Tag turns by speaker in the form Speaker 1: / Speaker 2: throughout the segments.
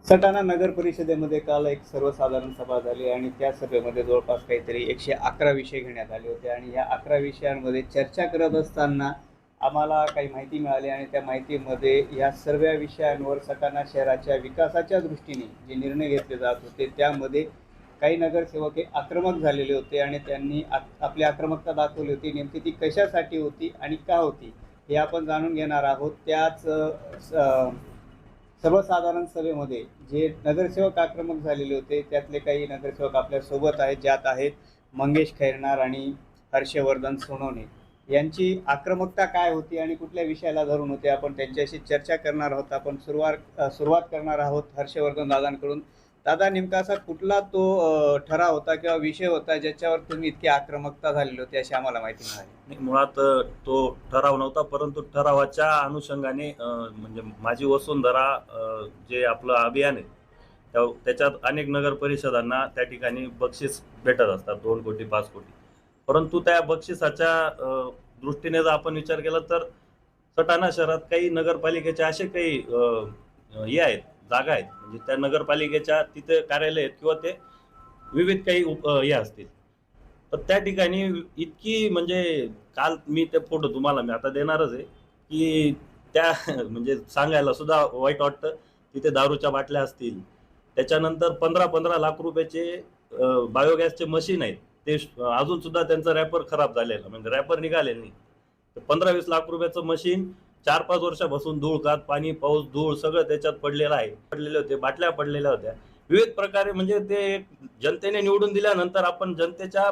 Speaker 1: सटाणा नगर परिषदेमध्ये काल एक सर्वसाधारण सभा झाली आणि त्या सभेमध्ये जवळपास काहीतरी 111 विषय घेण्यात आले होते आणि या 11 विषयांमध्ये चर्चा करत असताना आम्हाला काही माहिती मिळाली आणि त्या माहितीमध्ये या सर्व विषयांवर सटाणा शहराच्या विकासाच्या दृष्टीने जे निर्णय घेतले जात होते त्यामध्ये काही नगरसेवक हे आक्रमक झालेले होते आणि त्यांनी आपली आक्रमकता दाखवली होती. नेमकी ती कशासाठी होती आणि का होती हे आपण जाणून घेणार आहोत. त्याच सर्वसाधारण सभेमध्ये जे नगरसेवक आक्रमक झालेले होते त्यातले काही नगरसेवक आपल्या सोबत आहेत, ज्यात आहेत मंगेश खैरनार आणि हर्षवर्धन सोनवणे. यांची आक्रमकता काय होती आणि कुठल्या विषयाला धरून होते आपण त्यांच्याशी चर्चा करणार आहोत. आपण सुरुवात करणार आहोत हर्षवर्धन दादांकडून. दादा, नेमका असा कुठला तो ठराव होता किंवा विषय होता ज्याच्यावर तुम्ही इतकी आक्रमकता झालेली होती अशी आम्हाला माहिती मिळाली?
Speaker 2: मुळात तो ठराव नव्हता, परंतु ठरावाच्या अनुषंगाने म्हणजे माझी वसुंधरा जे आपलं अभियान आहे त्याच्यात अनेक नगर परिषदांना त्या ठिकाणी बक्षीस भेटत असतात, 2 कोटी 5 कोटी. परंतु त्या बक्षिसाच्या दृष्टीने जर आपण विचार केला तर सटाणा शहरात काही नगरपालिकेचे असे काही हे आहेत, जागा आहेत, म्हणजे त्या नगरपालिकेच्या तिथे कार्यालय आहेत किंवा ते विविध काही हे असतील. तर त्या ठिकाणी इतकी म्हणजे काल मी ते फोटो तुम्हाला मी आता देणारच आहे की त्या म्हणजे सांगायला सुद्धा वाईट वाटतं. तिथे दारूच्या बाटल्या असतील, त्याच्यानंतर 15-15 लाख रुपयाचे बायोगॅसचे मशीन आहेत, ते अजून सुद्धा त्यांचं रॅपर खराब झालेलं, म्हणजे रॅपर निघालेलं नाही. तर 15-20 लाख रुपयाचं मशीन 4-5 वर्षापासून धूळ खात, पाणी पाऊस धूळ सगळं त्याच्यात पडलेलं आहे. पडलेले होते, बाटल्या पडलेल्या होत्या विविध प्रकारे. म्हणजे ते जनतेने निवडून दिल्यानंतर आपण जनतेच्या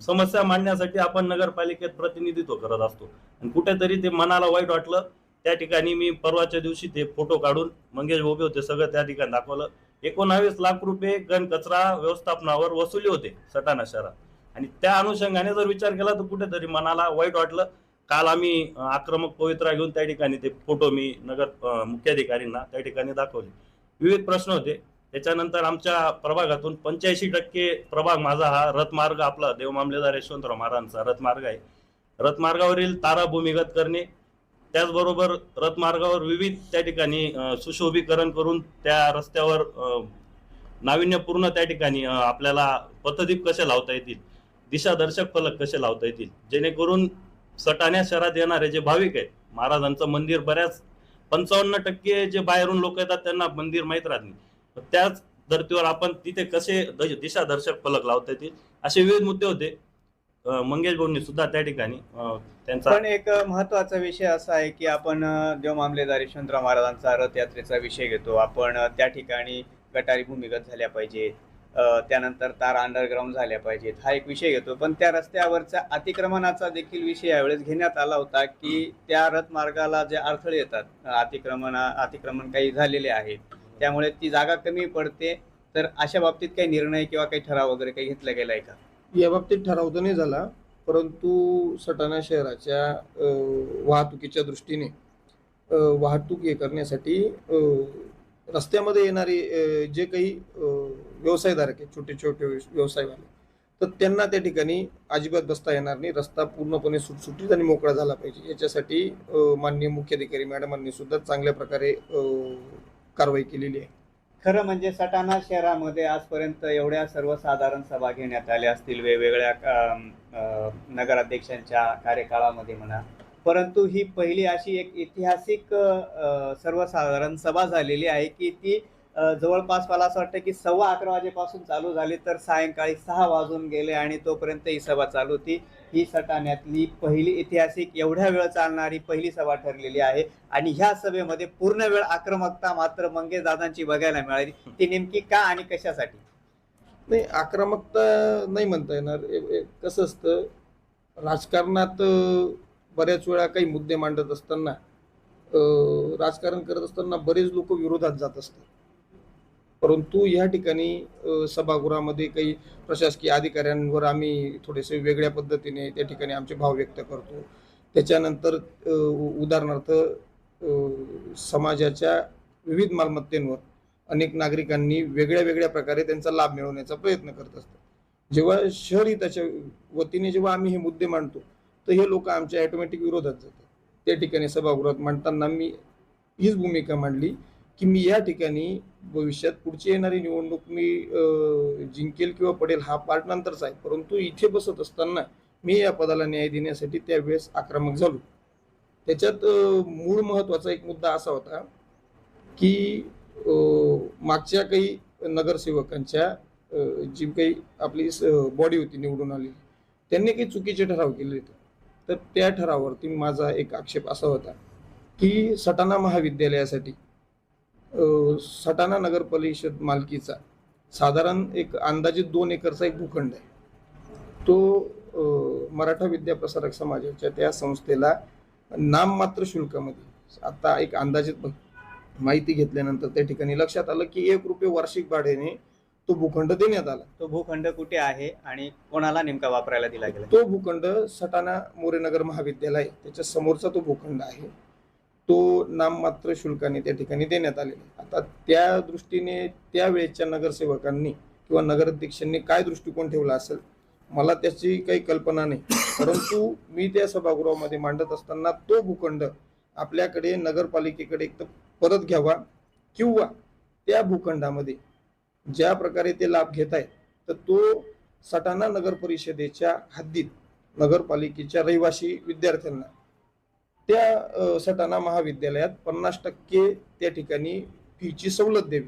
Speaker 2: समस्या मांडण्यासाठी आपण नगरपालिकेत प्रतिनिधित्व करत असतो आणि कुठेतरी ते मनाला वाईट वाटलं. त्या ठिकाणी मी परवाच्या दिवशी ते फोटो काढून मंगेश उभे होते सगळं त्या ठिकाणी दाखवलं. 19 लाख रुपये घन कचरा व्यवस्थापनावर वसुली होते सटाणा शहरात आणि त्या अनुषंगाने जर विचार केला तर कुठेतरी मनाला वाईट वाटलं. काल आम्ही आक्रमक पवित्रा घेऊन त्या ठिकाणी ते फोटो मी नगर मुख्याधिकारींना त्या ठिकाणी दाखवले. विविध प्रश्न होते. त्याच्यानंतर आमच्या प्रभागातून 85% प्रभाग माझा हा रथमार्ग, आपला देवमामलेदार यशवंतराव महाराजांचा रथमार्ग आहे. रथमार्गावरील तारा भूमिगत करणे, त्याचबरोबर रथमार्गावर विविध त्या ठिकाणी सुशोभीकरण करून त्या रस्त्यावर नाविन्यपूर्ण त्या ठिकाणी आपल्याला पथदीप कसे लावता येतील, दिशादर्शक फलक कसे लावता येतील, जेणेकरून सटाणा शहरात येणारे जे भाविक आहेत, महाराजांचं मंदिर बऱ्याच 55% जे बाहेरून लोक येतात त्यांना मंदिर माहीत राहत नाही. त्याच धर्तीवर आपण तिथे कसे दिशादर्शक फलक लावता येतील असे विविध मुद्दे होते. मंगेश भाऊंनी सुद्धा त्या ठिकाणी त्यांचा.
Speaker 1: पण एक महत्वाचा विषय असा आहे की आपण देव मामलेदार यशवंतराव महाराजांचा रथयात्रेचा विषय घेतो. आपण त्या ठिकाणी गटारी भूमिगत झाल्या पाहिजेत, त्यानंतर तारा अंडरग्राऊंड झाल्या पाहिजेत, हा एक विषय घेतो. पण त्या रस्त्यावरच्या अतिक्रमणाचा देखील विषय यावेळेस घेण्यात आला होता की त्या रथमार्गाला जे अडथळे येतात, अतिक्रमण काही झालेले आहेत, त्यामुळे ती जागा कमी पडते. तर अशा बाबतीत काही निर्णय किंवा काही ठराव वगैरे काही घेतला गेला आहे का?
Speaker 3: या बाबतीत ठराव तर नाही झाला, परंतु सटाणा शहराच्या वाहतुकीच्या दृष्टीने वाहतूक हे करण्यासाठी रस्त्यामध्ये येणारे जे काही व्यवसायधारक आहेत, छोटे छोटे व्यवसायवाले, तर त्यांना त्या ठिकाणी अजिबात बसता येणार नाही. रस्ता पूर्णपणे सुटसुटीत आणि मोकळा झाला पाहिजे, याच्यासाठी माननीय मुख्याधिकारी मॅडमांनी सुद्धा चांगल्या प्रकारे कारवाई केलेली आहे.
Speaker 1: खरं म्हणजे सटाणा शहरामध्ये आजपर्यंत एवढ्या सर्वसाधारण सभा घेण्यात आल्या असतील वेगवेगळ्या नगराध्यक्षांच्या कार्यकाळामध्ये म्हणा, परंतु ही पहिली अशी एक ऐतिहासिक सर्वसाधारण सभा झालेली आहे की ती जवळपास मला असं वाटतं की 11:15 वाजेपासून चालू झाली तर सायंकाळी 6 वाजून गेले आणि तोपर्यंत ही सभा चालू होती. ही सटाण्यातली पहिली ऐतिहासिक एवढ्या वेळ चालणारी पहिली सभा ठरलेली आहे आणि ह्या सभेमध्ये पूर्ण वेळ आक्रमकता मात्र मंगेश दादांची बघायला मिळाली. ती नेमकी का आणि कशासाठी?
Speaker 3: नाही, आक्रमकता नाही म्हणता येणार. कसं असतं, राजकारणात बऱ्याच वेळा काही मुद्दे मांडत असताना, राजकारण करत असताना बरेच लोक विरोधात जात असतात. परंतु या ठिकाणी सभागृहामध्ये काही प्रशासकीय अधिकाऱ्यांवर आम्ही थोडेसे वेगळ्या पद्धतीने त्या ठिकाणी आमचे भाव व्यक्त करतो. त्याच्यानंतर उदाहरणार्थ समाजाच्या विविध मालमत्तेंवर अनेक नागरिकांनी वेगळ्या वेगळ्या प्रकारे त्यांचा लाभ मिळवण्याचा प्रयत्न करत असतात. जेव्हा शहर हिताच्या वतीने जेव्हा आम्ही हे मुद्दे मांडतो तर हे लोक आमच्या ऑटोमॅटिक विरोधात जातात. त्या ठिकाणी सभागृहात मांडताना मी हीच भूमिका मांडली की मी या ठिकाणी भविष्यात पुढची येणारी निवडणूक मी जिंकेल किंवा पडेल हा पार्ट नंतरचा आहे, परंतु इथे बसत असताना मी या पदाला न्याय देण्यासाठी त्यावेळेस आक्रमक झालो. त्याच्यात मूळ महत्वाचा एक मुद्दा असा होता की मागच्या काही नगरसेवकांच्या जी काही आपली बॉडी होती निवडून आली, त्यांनी काही चुकीचे ठराव केले होते. तर त्या ठरावावरती माझा एक आक्षेप असा होता की सटाणा महाविद्यालयासाठी सटाणा नगर परिषद मालकीचा साधारण एक अंदाजे 2 एकरचा एक भूखंड आहे. तो मराठा विद्याप्रसारक समाजाच्या त्या संस्थेला नाममात्र शुल्कामध्ये, आता एक अंदाजित माहिती घेतल्यानंतर त्या ठिकाणी लक्षात आलं की 1 रुपये वार्षिक भाड्याने तो भूखंड देण्यात आला.
Speaker 1: तो भूखंड कुठे आहे आणि कोणाला नेमका वापरायला दिला गेला?
Speaker 3: तो भूखंड सटाणा मोरेनगर महाविद्यालय त्याच्या समोरचा तो भूखंड आहे. तो नाममात्र शुल्काने त्या ठिकाणी देण्यात आलेला आहे. आता त्या दृष्टीने त्यावेळेच्या नगरसेवकांनी किंवा नगराध्यक्षांनी काय दृष्टिकोन ठेवला असेल मला त्याची काही कल्पना नाही, परंतु मी त्या सभागृहामध्ये मांडत असताना तो भूखंड आपल्याकडे नगरपालिकेकडे एक तर परत घ्यावा किंवा त्या भूखंडामध्ये ज्या प्रकारे ते लाभ घेत आहेत तर तो सटाणा नगर परिषदेच्या हद्दीत नगरपालिकेच्या रहिवासी विद्यार्थ्यांना त्या सटाणा महाविद्यालयात 50% त्या ठिकाणी फीची सवलत द्यावी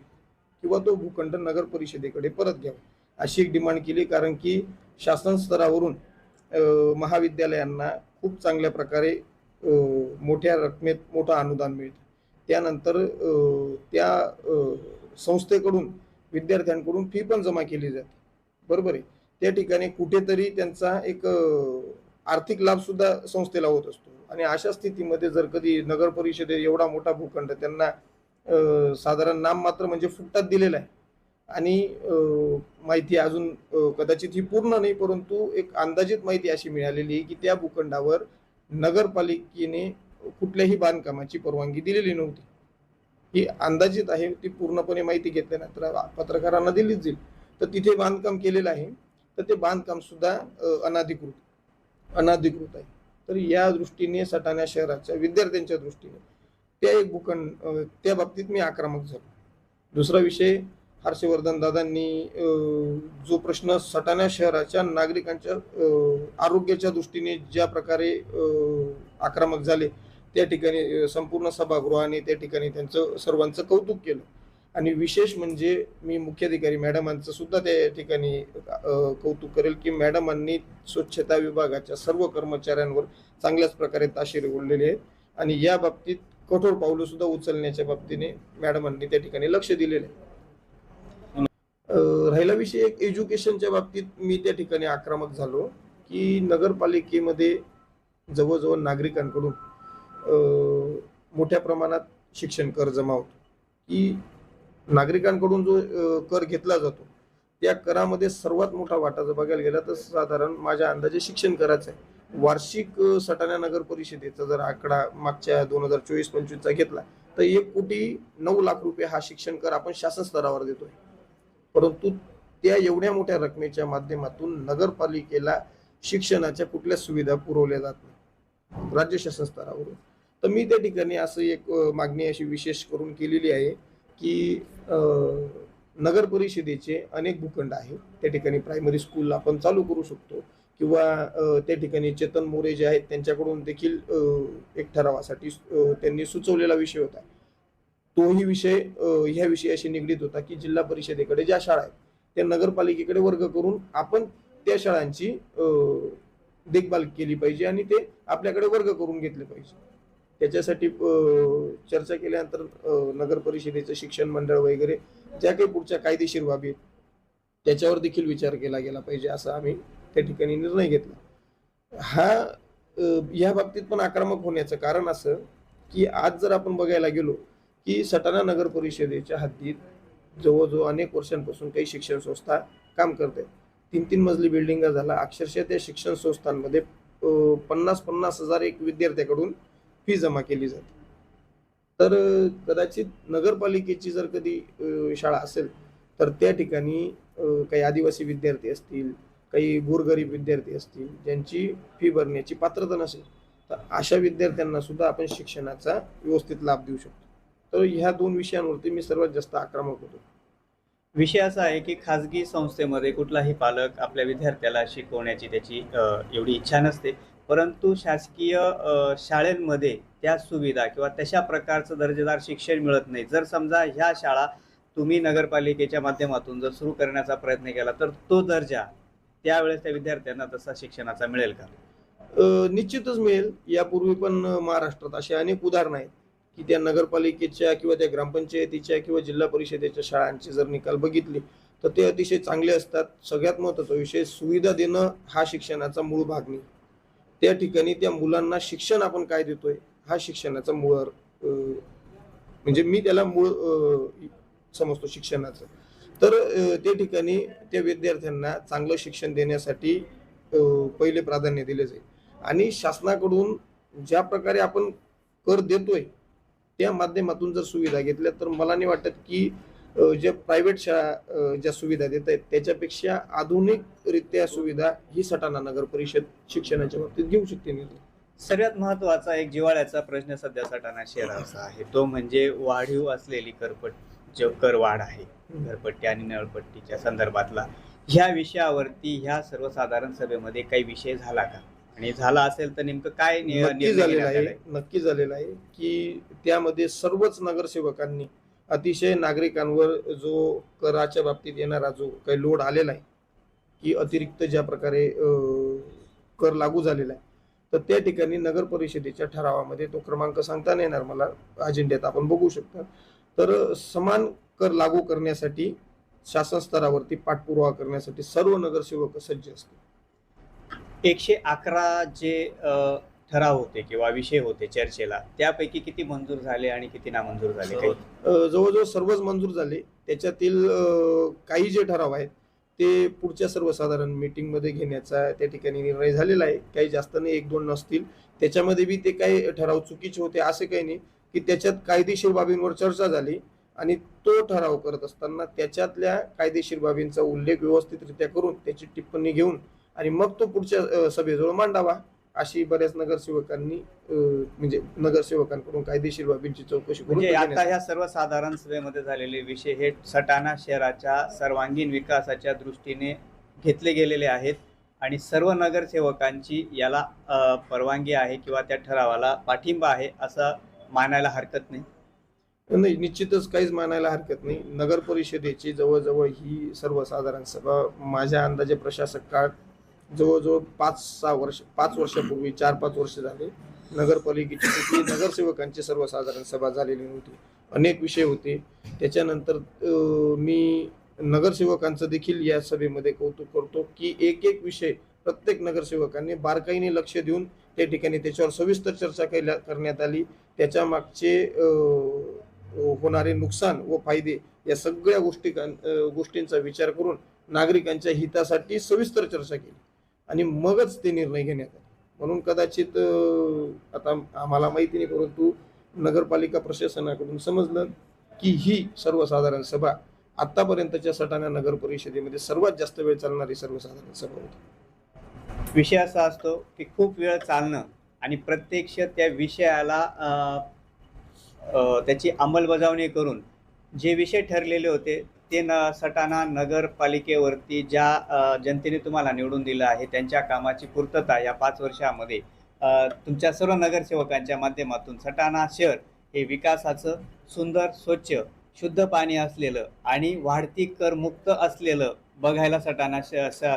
Speaker 3: किंवा तो भूखंड नगर परिषदेकडे परत घ्यावा अशी एक डिमांड केली. कारण की शासन स्तरावरून महाविद्यालयांना खूप चांगल्या प्रकारे मोठ्या रकमेत मोठं अनुदान मिळतं. त्यानंतर त्या संस्थेकडून विद्यार्थ्यांकडून फी पण जमा केली जाते, बरोबर आहे. त्या ठिकाणी कुठेतरी त्यांचा एक आर्थिक लाभ सुद्धा संस्थेला होत असतो. आणि अशा स्थितीमध्ये जर कधी नगर परिषदे एवढा मोठा भूखंड त्यांना साधारण नाममात्र म्हणजे फुकटात दिलेला आहे आणि माहिती अजून कदाचित ही पूर्ण नाही, परंतु एक अंदाजित माहिती अशी मिळालेली आहे की त्या भूखंडावर नगरपालिकेने कुठल्याही बांधकामाची परवानगी दिलेली नव्हती. ही अंदाजित आहे, ती पूर्णपणे माहिती घेतल्यानंतर पत्रकारांना दिलीच जाईल. तर तिथे बांधकाम केलेलं आहे, तर ते बांधकाम सुद्धा अनाधिकृत आहे. तर या दृष्टीने सटाणा शहराच्या विद्यार्थ्यांच्या दृष्टीने त्या एक भूखंड त्या बाबतीत मी आक्रमक झालो. दुसरा विषय, हर्षवर्धन दादांनी जो प्रश्न सटाणा शहराच्या नागरिकांच्या आरोग्याच्या दृष्टीने ज्या प्रकारे आक्रमक झाले, त्या ठिकाणी संपूर्ण सभागृहाने त्या ठिकाणी त्यांचं सर्वांचं कौतुक केलं. आणि विशेष म्हणजे मी मुख्याधिकारी मॅडमांचं सुद्धा त्या ठिकाणी कौतुक करेल की मॅडमांनी स्वच्छता विभागाच्या सर्व कर्मचाऱ्यांवर चांगल्याच प्रकारे ताशेरे ओढलेले आहेत आणि या बाबतीत कठोर पावलं सुद्धा उचलण्याच्या बाबतीने मॅडमांनी त्या ठिकाणी लक्ष दिलेले आहे. राहिला विषय एक एज्युकेशनच्या बाबतीत मी त्या ठिकाणी आक्रमक झालो की नगरपालिकेमध्ये जवळजवळ नागरिकांकडून मोठ्या प्रमाणात शिक्षण कर जमा होतो. की नागरिकांकडून जो कर घेतला जातो त्या करामध्ये सर्वात मोठा वाटा जर बघायला गेला तर साधारण माझ्या अंदाजे शिक्षण करायचा आहे. वार्षिक सटाणा नगर परिषदेचा जर आकडा मागच्या 2024-25चा घेतला तर 1,09,00,000 रुपये हा शिक्षण कर आपण शासन स्तरावर देतोय. परंतु त्या एवढ्या मोठ्या रकमेच्या माध्यमातून नगरपालिकेला शिक्षणाच्या कुठल्या सुविधा पुरवल्या जात नाही राज्य शासन स्तरावरून. तर मी त्या ठिकाणी असं एक मागणी अशी विशेष करून केलेली आहे की नगर परिषदेचे अनेक भूखंड आहे, त्या ठिकाणी प्रायमरी स्कूल आपण चालू करू शकतो किंवा त्या ठिकाणी चेतन मोरे जे आहेत त्यांच्याकडून देखील एक ठरावासाठी त्यांनी सुचवलेला विषय होता. तोही विषय ह्या विषयाशी निगडीत होता की जिल्हा परिषदेकडे ज्या शाळा आहेत त्या नगरपालिकेकडे वर्ग करून आपण त्या शाळांची देखभाल केली पाहिजे आणि ते आपल्याकडे वर्ग करून घेतले पाहिजे. त्याच्यासाठी चर्चा केल्यानंतर नगर परिषदेचं शिक्षण मंडळ वगैरे ज्या काही पुढच्या कायदेशीर बाबी आहेत त्याच्यावर देखील विचार केला गेला पाहिजे असं आम्ही त्या ठिकाणी निर्णय घेतला. या बाबतीत पण आक्रमक होण्याचं कारण असं की आज जर आपण बघायला गेलो की सटाणा नगर परिषदेच्या हद्दीत जवळजवळ अनेक वर्षांपासून काही शिक्षण संस्था काम करतात. 3-3 मजली बिल्डिंग झाला. अक्षरशः त्या शिक्षण संस्थांमध्ये 50,000 एक विद्यार्थ्याकडून फी जमा केली जाते. तर कदाचित नगरपालिकेची जर कधी शाळा असेल तर त्या ठिकाणी काही आदिवासी विद्यार्थी असतील, काही गोरगरीब विद्यार्थी असतील ज्यांची फी भरण्याची पात्रता नसेल तर अशा विद्यार्थ्यांना सुद्धा आपण शिक्षणाचा व्यवस्थित लाभ देऊ शकतो. तर ह्या दोन विषयांवरती मी सर्वात जास्त आक्रमक होतो.
Speaker 1: विषय असा आहे की खाजगी संस्थेमध्ये कुठलाही पालक आपल्या विद्यार्थ्याला शिकवण्याची त्याची एवढी इच्छा नसते, परंतु शासकीय शाळांमध्ये त्या सुविधा किंवा तशा प्रकारचं दर्जेदार शिक्षण मिळत नाही. जर समजा ह्या शाळा तुम्ही नगरपालिकेच्या माध्यमातून जर सुरू करण्याचा प्रयत्न केला तर तो दर्जा त्यावेळेस त्या विद्यार्थ्यांना तसा शिक्षणाचा मिळेल का?
Speaker 3: निश्चितच मिळेल. यापूर्वी पण महाराष्ट्रात अशी अनेक उदाहरणं आहेत की त्या नगरपालिकेच्या किंवा त्या ग्रामपंचायतीच्या किंवा जिल्हा परिषदेच्या शाळांचे जर निकाल बघितले तर ते अतिशय चांगले असतात. सगळ्यात महत्त्वाचा विषय सुविधा देणं हा शिक्षणाचा मूळ भाग नाही. त्या ठिकाणी त्या मुलांना शिक्षण आपण काय देतोय हा शिक्षणाचा मूळ म्हणजे मी त्याला मूळ समजतो शिक्षणाचं. तर त्या ठिकाणी त्या विद्यार्थ्यांना चांगलं शिक्षण देण्यासाठी पहिले प्राधान्य दिले जाईल आणि शासनाकडून ज्या प्रकारे आपण कर देतोय त्या माध्यमातून जर सुविधा घेतल्या तर मला नाही वाटत की ज्या प्रायव्हेट शाळा ज्या सुविधा देत आहेत त्याच्यापेक्षा आधुनिकरित्या सुविधा ही सटाणा नगर परिषद शिक्षणाच्या बाबतीत घेऊ शकते.
Speaker 1: सगळ्यात महत्त्वाचा एक जिव्हाळ्याचा प्रश्न सध्या सटाणा शहराचा आहे, तो म्हणजे वाढीव असलेली जो करवाढ आहे घरपट्टी आणि नळपट्टीच्या संदर्भातला. ह्या विषयावरती ह्या सर्वसाधारण सभेमध्ये काही विषय झाला का, आणि झाला असेल तर नेमकं काय
Speaker 3: नक्की झालेला आहे की त्यामध्ये सर्वच नगरसेवकांनी अतिशय नागरिकांवर जो कराच्या बाबतीत येणारा जो काही लोड आलेला आहे की अतिरिक्त ज्या प्रकारे कर लागू झालेला आहे तर त्या ठिकाणी नगर परिषदेच्या ठरावामध्ये तो क्रमांक सांगता नाही येणार मला, अजेंड्यात आपण बघू शकता. तर समान कर लागू करण्यासाठी शासन स्तरावरती पाठपुरावा करण्यासाठी सर्व नगरसेवक सज्ज असतात.
Speaker 1: 111 जे ठराव होते किंवा विषय होते चर्चेला, त्यापैकी किती मंजूर झाले आणि किती नामंजूर झाले?
Speaker 3: जवळजवळ सर्वच मंजूर झाले. त्याच्यातील काही जे ठराव आहेत ते पुढच्या सर्वसाधारण मीटिंगमध्ये घेण्याचा त्या ठिकाणी निर्णय झालेला आहे. काही जास्त नाही, 1-2 नसतील. त्याच्यामध्ये बी ते काही ठराव चुकीचे होते असं काही नाही की त्याच्यात कायदेशीर बाबींवर चर्चा झाली आणि तो ठराव करत असताना त्याच्यातल्या कायदेशीर बाबींचा उल्लेख व्यवस्थितरित्या करून त्याची टिप्पणी घेऊन आणि मग तो पुढच्या सभेजवळ मांडावा अशी बऱ्याच नगरसेवकांनी म्हणजे नगरसेवकांकडून कायदेशीर बाबींची चौकशी करून.
Speaker 1: म्हणजे आता ह्या सर्वसाधारण सभेमध्ये झालेले विषय हे सटाणा शहराच्या सर्वांगीण विकासाच्या दृष्टीने घेतले गेलेले आहेत आणि सर्व नगरसेवकांची याला परवानगी आहे किंवा त्या ठरावाला पाठिंबा आहे असं मानायला हरकत नाही.
Speaker 3: नाही, निश्चितच काहीच मानायला हरकत नाही. नगर परिषदेची जवळजवळ ही सर्वसाधारण सभा माझ्या अंदाजे प्रशासक काळ जवळजवळ 5 वर्षापूर्वी 4-5 वर्ष झाले नगरपालिकेची कुठली नगरसेवकांची सर्वसाधारण सभा झालेली नव्हती. अनेक विषय होते. त्याच्यानंतर मी नगरसेवकांचं देखील या सभेमध्ये कौतुक करतो की एक विषय प्रत्येक नगरसेवकांनी बारकाईने लक्ष देऊन त्या ठिकाणी त्याच्यावर सविस्तर चर्चा करण्यात आली. त्याच्या मागचे होणारे नुकसान व फायदे या सगळ्या गोष्टींचा विचार करून नागरिकांच्या हितासाठी सविस्तर चर्चा केली आणि मगच ते निर्णय घेण्यात आले. म्हणून कदाचित आता आम्हाला माहिती नाही परंतु नगरपालिका प्रशासनाकडून समजलं की ही सर्वसाधारण सभा आतापर्यंतच्या सटाणा नगर परिषदेमध्ये सर्वात जास्त वेळ चालणारी सर्वसाधारण सभा होती.
Speaker 1: विषय असा असतो की खूप वेळ चालणं आणि प्रत्यक्ष त्या विषयाला त्याची अंमलबजावणी करून जे विषय ठरलेले होते ते सटाणा नगरपालिकेवरती ज्या जनतेने तुम्हाला निवडून दिलं आहे त्यांच्या कामाची पूर्तता या 5 वर्षामध्ये तुमच्या सर्व नगरसेवकांच्या माध्यमातून सटाणा शहर हे विकासाचं सुंदर, स्वच्छ, शुद्ध पाणी असलेलं आणि वाढती करमुक्त असलेलं बघायला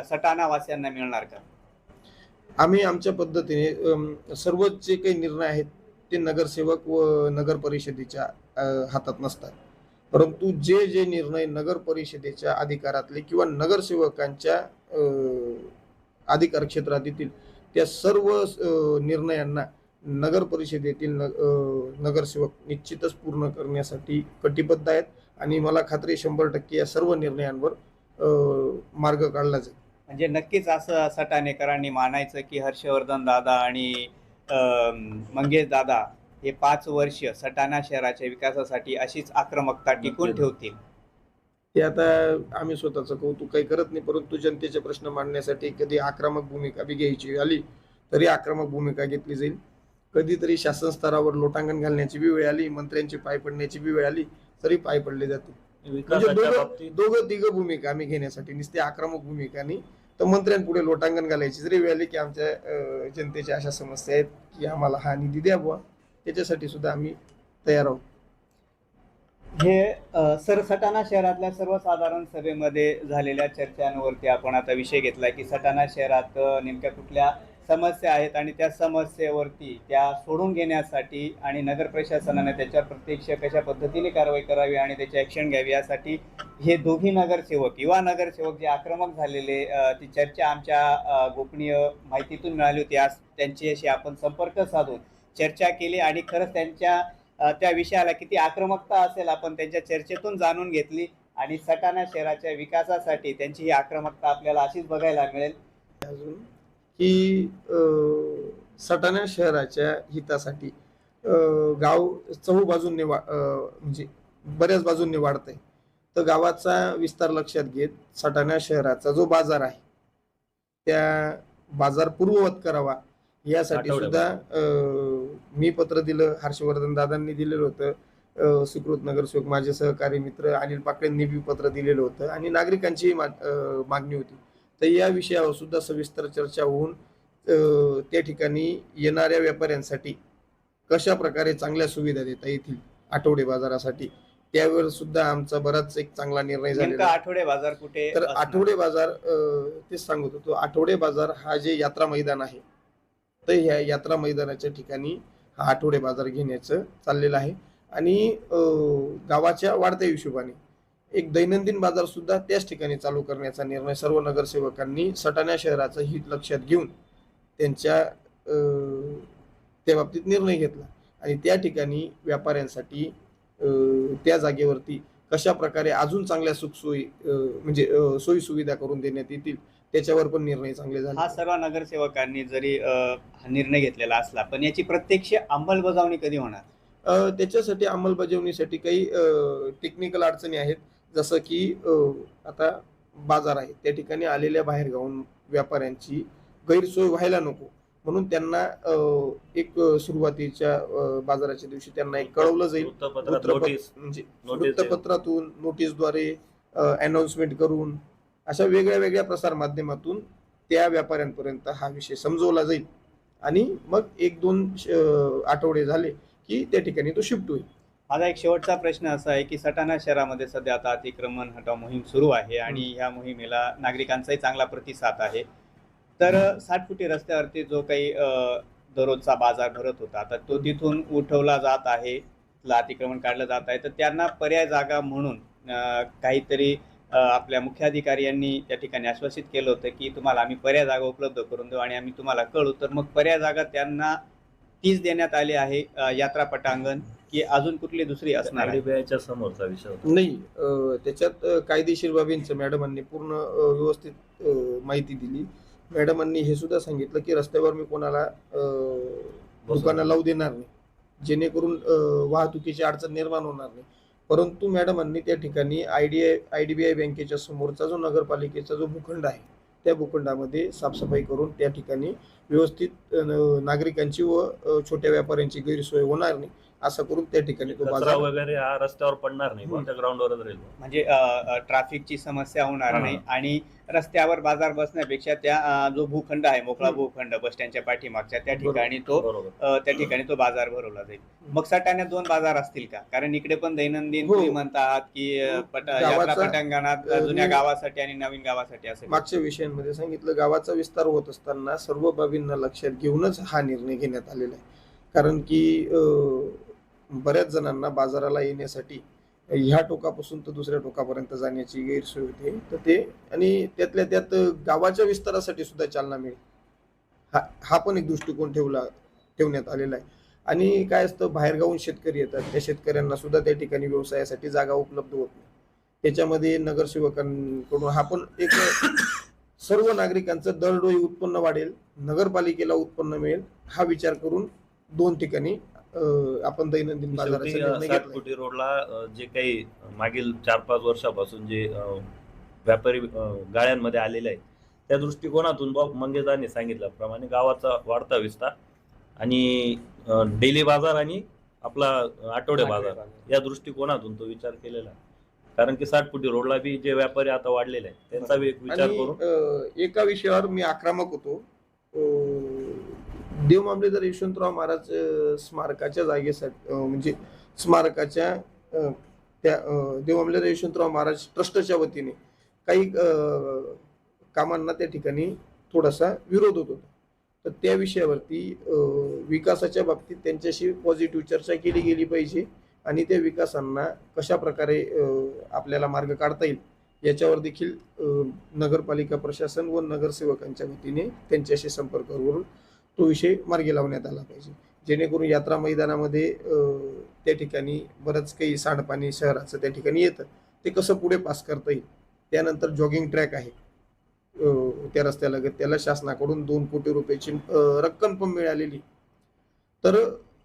Speaker 1: सटाणावासियांना मिळणार का?
Speaker 3: आम्ही आमच्या पद्धतीने सर्व जे काही निर्णय आहेत ते नगरसेवक व नगर परिषदेच्या हातात नसतात, परंतु जे निर्णय नगर परिषदेच्या अधिकारातले किंवा नगरसेवकांच्या अधिकार क्षेत्रात येतील त्या सर्व निर्णयांना नगर परिषदेतील नगरसेवक निश्चितच पूर्ण करण्यासाठी कटिबद्ध आहेत आणि मला खात्री 100% या सर्व निर्णयांवर मार्ग काढला जाईल.
Speaker 1: म्हणजे नक्कीच असं सटाणेकरांनी मानायचं की हर्षवर्धन दादा आणि मंगेश दादा हे 5 वर्ष सटाणा शहराच्या विकासासाठी अशीच आक्रमकता टिकून ठेवतील.
Speaker 3: ते आता आम्ही स्वतःचं कौतुक काही करत नाही, परंतु जनतेचे प्रश्न मांडण्यासाठी कधी आक्रमक भूमिका बी घ्यायची आली तरी आक्रमक भूमिका घेतली जाईल. कधीतरी शासन स्तरावर लोटांगण घालण्याची बी वेळ आली, मंत्र्यांची पाय पडण्याची बी वेळ आली तरी पाय पडले जाते. म्हणजे
Speaker 2: विकासाच्या बाबतीत
Speaker 3: दोघं तिघं भूमिका आम्ही घेण्यासाठी, नुसती आक्रमक भूमिका नाही तर मंत्र्यांपुढे लोटांगण घालायची जरी वेळ आली की आमच्या जनतेच्या अशा समस्या आहेत की आम्हाला हा निधी द्या बुवा, त्याच्यासाठी सुद्धा आम्ही तयार आहोत.
Speaker 1: हे सटाणा शहरातल्या सर्वसाधारण सभेमध्ये झालेल्या चर्चांवरती आपण आता विषय घेतलाय की सटाणा शहरात नेमक्या कुठल्या समस्या आहेत आणि त्या समस्येवरती त्या सोडून घेण्यासाठी आणि नगर प्रशासनाने त्याच्यावर प्रत्यक्ष कशा पद्धतीने कारवाई करावी आणि त्याची ॲक्शन घ्यावी यासाठी हे दोघी नगरसेवक युवा नगरसेवक जे आक्रमक झालेले ती चर्चा आमच्या गोपनीय माहितीतून मिळाली होती. आज त्यांच्याशी आपण संपर्क साधून चर्चा केली आणि खरंच त्यांच्या त्या विषयाला किती आक्रमकता असेल आपण त्यांच्या चर्चेतून जाणून घेतली आणि सटाणा शहराच्या विकासासाठी त्यांची ही आक्रमकता आपल्याला अशीच बघायला मिळेल.
Speaker 3: अजून की सटाणा शहराच्या हितासाठी गाव चहूबाजूंनी म्हणजे बऱ्याच बाजूंनी वाढत आहे. तर गावाचा विस्तार लक्षात घेत सटाणा शहराचा जो बाजार आहे त्या बाजार पूर्ववत करावा यासाठी सुद्धा मी पत्र दिलं, हर्षवर्धन दादांनी दिलेलं होतं, सुकृत नगरसेवक माझे सहकारी मित्र अनिल पाकळेंनी बी पत्र दिलेलं होतं आणि नागरिकांचीही मागणी होती. तर या विषयावर सुद्धा सविस्तर चर्चा होऊन त्या ठिकाणी येणाऱ्या व्यापाऱ्यांसाठी कशा प्रकारे चांगल्या सुविधा देता येतील आठवडे बाजारासाठी त्यावर सुद्धा आमचा बराच एक चांगला निर्णय झालेला.
Speaker 1: आठवडे बाजार कुठे?
Speaker 3: तर आठवडे बाजार तेच सांगत होतो, आठवडे बाजार हा जे यात्रा मैदान आहे तर ह्या यात्रा मैदानाच्या ठिकाणी हा आठवडे बाजार घेण्याचं चाललेलं आहे आणि गावाच्या वाढत्या हिशोबाने एक दैनंदिन बाजार सुद्धा त्याच ठिकाणी चालू करण्याचा निर्णय सर्व नगरसेवकांनी सटाणा शहराचं हित लक्षात घेऊन त्यांच्या त्या बाबतीत निर्णय घेतला आणि त्या ठिकाणी व्यापाऱ्यांसाठी त्या जागेवरती कशा प्रकारे अजून चांगल्या सुखसोयी म्हणजे सोयी सुविधा करून देण्यात येतील त्याच्यावर पण निर्णय चांगले झाले.
Speaker 1: हा सर्व नगरसेवकांनी जरी हा निर्णय घेतलेला असला पण याची प्रत्यक्ष अंमलबजावणी कधी होणार?
Speaker 3: त्याच्यासाठी अंमलबजावणीसाठी काही टेक्निकल अडचणी आहेत. जसं की आता बाजार आहे त्या ठिकाणी आलेल्या बाहेरगावून व्यापाऱ्यांची गैरसोय व्हायला नको म्हणून त्यांना एक सुरुवातीच्या बाजाराच्या दिवशी त्यांना एक कळवलं जाईल म्हणजे वृत्तपत्रातून, नोटीसद्वारे, अनाउन्समेंट करून अशा वेगळ्या वेगळ्या प्रसार माध्यमातून त्या व्यापाऱ्यांपर्यंत हा विषय समजवला जाईल आणि मग 1-2 आठवडे झाले की त्या ठिकाणी तो शिफ्ट होईल.
Speaker 1: माझा एक शेवटचा प्रश्न असा आहे की सटाणा शहरामध्ये सध्या आता अतिक्रमण हटाव मोहीम सुरू आहे आणि ह्या मोहिमेला नागरिकांचाही चांगला प्रतिसाद आहे. तर 60 फुटी रस्त्यावरती जो काही दररोजचा बाजार भरत होता आता तो तिथून उठवला जात आहे, अतिक्रमण काढलं जात आहे. तर त्यांना पर्याय जागा म्हणून काहीतरी आपल्या मुख्याधिकारी यांनी त्या ठिकाणी आश्वासित केलं होतं की तुम्हाला आम्ही पर्याय जागा उपलब्ध करून देऊ आणि आम्ही तुम्हाला कळू. तर मग पर्याय जागा त्यांना तीच देण्यात आली आहे यात्रा पटांगण की अजून कुठली दुसरी असणार आहे?
Speaker 2: समोरचा विषय
Speaker 3: नाही, त्याच्यात कायदेशीर बाबींचं मॅडमांनी पूर्ण व्यवस्थित माहिती दिली. मॅडमांनी हे सुद्धा सांगितलं की रस्त्यावर मी कोणाला दुकानं लावू देणार नाही जेणेकरून वाहतुकीची अडचण निर्माण होणार नाही. परंतु मॅडमांनी त्या ठिकाणी IDBI बँकेच्या समोरचा जो नगरपालिकेचा जो भूखंड आहे त्या भूखंडामध्ये साफसफाई करून त्या ठिकाणी व्यवस्थित नागरिकांची व छोट्या व्यापाऱ्यांची गैरसोय होणार नाही असं करून त्या ठिकाणी तो बाजार
Speaker 2: वगैरे हा रस्त्यावर पडणार नाही, कोणत्या ग्राउंडवरच राहील.
Speaker 1: म्हणजे ट्रॅफिकची समस्या होणार नाही आणि रस्त्यावर बाजार बसण्यापेक्षा त्या जो भूखंड आहे मोकळा भूखंड बस स्टँडच्या पाठीमागच्या त्या ठिकाणी तो बाजार भरवला जाईल. मग सटाण्यात 2 बाजार असतील का? कारण इकडे पण दैनंदिन तुम्ही म्हणतात की यात्रा पटांगणात जुन्या गावासाठी आणि नवीन गावासाठी असेल.
Speaker 3: मागच्या विषयांमध्ये सांगितलं गावाचा विस्तार होत असताना सर्व बाबींना लक्षात घेऊनच हा निर्णय घेण्यात आलेला आहे. कारण की बऱ्याच जणांना बाजाराला येण्यासाठी ह्या टोकापासून तर दुसऱ्या टोकापर्यंत जाण्याची गैरसोय होते. तर ते आणि त्यातल्या त्यात गावाच्या विस्तारासाठी सुद्धा चालना मिळेल हा पण एक दृष्टिकोन ठेवण्यात आलेला आहे. आणि काय असतं बाहेरगावून शेतकरी येतात त्या शेतकऱ्यांना सुद्धा त्या ठिकाणी व्यवसायासाठी जागा उपलब्ध होत नाही. त्याच्यामध्ये नगरसेवकांकडून हा पण एक सर्व नागरिकांचं दरडोई उत्पन्न वाढेल, नगरपालिकेला उत्पन्न मिळेल हा विचार करून 2 ठिकाणी आपण दैनंदिन बाजाराचा निर्णय घेतला.
Speaker 2: 60 फुटी रोडला जे काही मागील 4-5 वर्षापासून जे व्यापारी गाळ्यांमध्ये आलेले आहेत त्या दृष्टिकोनातून मंगेशदारांनी सांगितल्याप्रमाणे गावाचा वाढता विस्तार आणि डेली बाजार आणि आपला आठवडे बाजार या दृष्टिकोनातून तो विचार केलेला आहे. कारण की 60 फुटी रोडला बी जे व्यापारी आता वाढलेले आहेत त्यांचा बी एक विचार
Speaker 3: आणि
Speaker 2: करून
Speaker 3: एका विषयावर मी आक्रमक होतो. देव मामलेदार यशवंतराव महाराज स्मारकाच्या जागेसाठी म्हणजे स्मारकाच्या त्या देव मामलेदार यशवंतराव महाराज ट्रस्टच्या वतीने काही कामांना त्या ठिकाणी थोडासा विरोध होत होता. तर त्या विषयावरती विकासाच्या बाबतीत त्यांच्याशी पॉझिटिव्ह चर्चा केली गेली पाहिजे आणि त्या विकासांना कशा प्रकारे आपल्याला मार्ग काढता येईल याच्यावर देखील नगरपालिका प्रशासन व नगरसेवकांच्या वतीने त्यांच्याशी संपर्क करून तो विषय मार्गी लावण्यात आला पाहिजे, जेणेकरून यात्रा मैदानामध्ये त्या ठिकाणी बरंच काही सांडपाणी शहराचं त्या ठिकाणी येतं, ते कसं पुढे पास करता येईल. त्यानंतर जॉगिंग ट्रॅक आहे त्या रस्त्यालगत, त्याला शासनाकडून 2 कोटी रुपयाची रक्कम पण मिळालेली. तर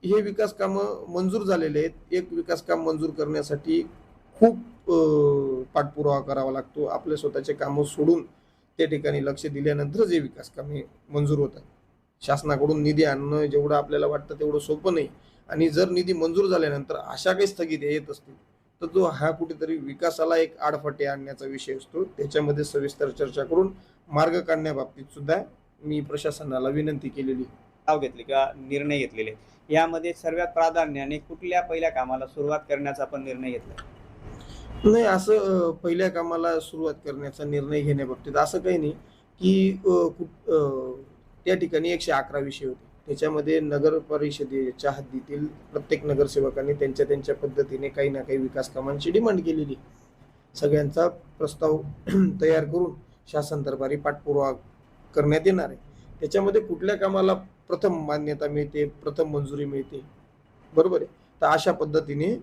Speaker 3: हे विकास कामं मंजूर झालेले आहेत. एक विकास काम मंजूर करण्यासाठी खूप पाठपुरावा करावा लागतो. आपले स्वतःचे कामं सोडून त्या ठिकाणी लक्ष दिल्यानंतर जे विकास कामे मंजूर होतात. शासनाकडून निधी आणणं जेवढं आपल्याला वाटतं तेवढं सोपं नाही. आणि जर निधी मंजूर झाल्यानंतर अशा काही स्थगिती येत असतील तर तो हा कुठेतरी विकासाला एक आडफटे आणण्याचा विषय असतो. त्याच्यामध्ये सविस्तर चर्चा करून मार्ग काढण्याबाबतीत सुद्धा मी प्रशासनाला विनंती केलेली.
Speaker 1: नाव घेतले किंवा निर्णय घेतलेले, यामध्ये सर्वात प्राधान्याने कुठल्या पहिल्या कामाला सुरुवात करण्याचा आपण निर्णय घेतला?
Speaker 3: नाही, असं पहिल्या कामाला सुरुवात करण्याचा निर्णय घेण्याबाबतीत असं काही नाही की त्या ठिकाणी 111 विषय होते. त्याच्यामध्ये नगर परिषदेच्या हद्दीतील प्रत्येक नगरसेवकांनी त्यांच्या त्यांच्या पद्धतीने काही ना काही विकास कामांची डिमांड केलेली. सगळ्यांचा प्रस्ताव तयार करून शासन दरबारी पाठपुरावा करण्यात येणार आहे. त्याच्यामध्ये कुठल्या कामाला प्रथम मान्यता मिळते, प्रथम मंजुरी मिळते, बरोबर आहे. तर अशा पद्धतीने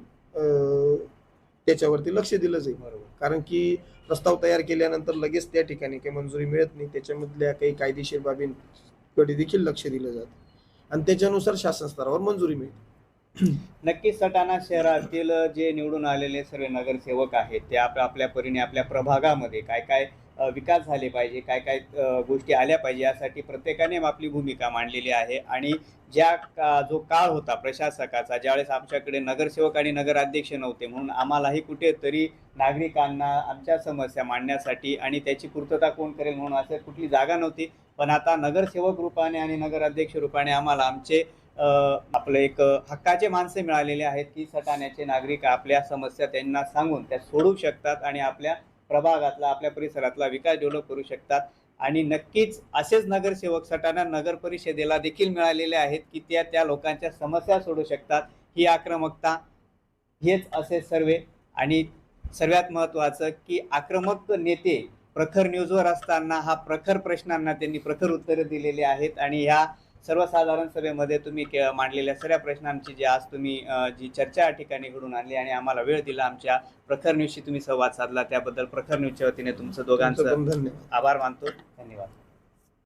Speaker 3: त्याच्यावरती लक्ष दिलं जाईल.
Speaker 1: बरोबर.
Speaker 3: कारण की प्रस्ताव तयार केल्यानंतर लगेच त्या ठिकाणी काही मंजुरी मिळत नाही. त्याच्यामधल्या काही कायदेशीर बाबींकडे देखील लक्ष दिलं जातं आणि त्याच्यानुसार शासन स्तरावर मंजुरी मिळते.
Speaker 1: नक्कीच सटाणा शहरातील जे निवडून आलेले सर्व नगरसेवक आहेत ते आपल्या परीने आपल्या प्रभागामध्ये काय काय विकास झाले पाहिजे, काय काय गोष्टी आल्या पाहिजे यासाठी प्रत्येकाने आपली भूमिका मांडलेली आहे. आणि जो काळ होता प्रशासकाचा, ज्यावेळेस आमच्याकडे नगरसेवक आणि नगराध्यक्ष नव्हते, म्हणून आम्हालाही कुठेतरी नागरिकांना आमच्या समस्या मांडण्यासाठी आणि त्याची पूर्तता कोण करेल म्हणून असं कुठली जागा नव्हती. पण आता नगरसेवक रूपाने आणि नगराध्यक्ष रूपाने आम्हाला आमचे आपलं एक हक्काचे माणसे मिळालेले आहेत की सटाण्याचे नागरिक आपल्या समस्या त्यांना सांगून त्या सोडवू शकतात आणि आपल्या प्रभागातला आपल्या परिसरातला विकास डेव्हलप करू शकतात. आणि नक्कीच असेच नगरसेवक सटाणा नगर परिषदेला देखील मिळालेले आहेत की त्या लोकांच्या समस्या सोडवू शकतात. ही आक्रमकता, हेच असे सर्वे. आणि सर्वात महत्त्वाचं की आक्रमक नेते प्रखर न्यूजवर असताना हा प्रखर प्रश्नांना त्यांनी प्रखर उत्तरे दिलेली आहेत. आणि ह्या सर्वसाधारण सभेमध्ये तुम्ही मांडलेल्या सर्व प्रश्नांची जी आज तुम्ही जी चर्चा या ठिकाणी घडून आणली आणि आम्हाला वेळ दिला, आमच्या प्रखर न्यूजशी तुम्ही संवाद साधला, त्याबद्दल प्रखर न्यूजच्या वतीने तुमचं दोघांचं
Speaker 3: धन्यवाद.
Speaker 1: आभार मानतो. धन्यवाद.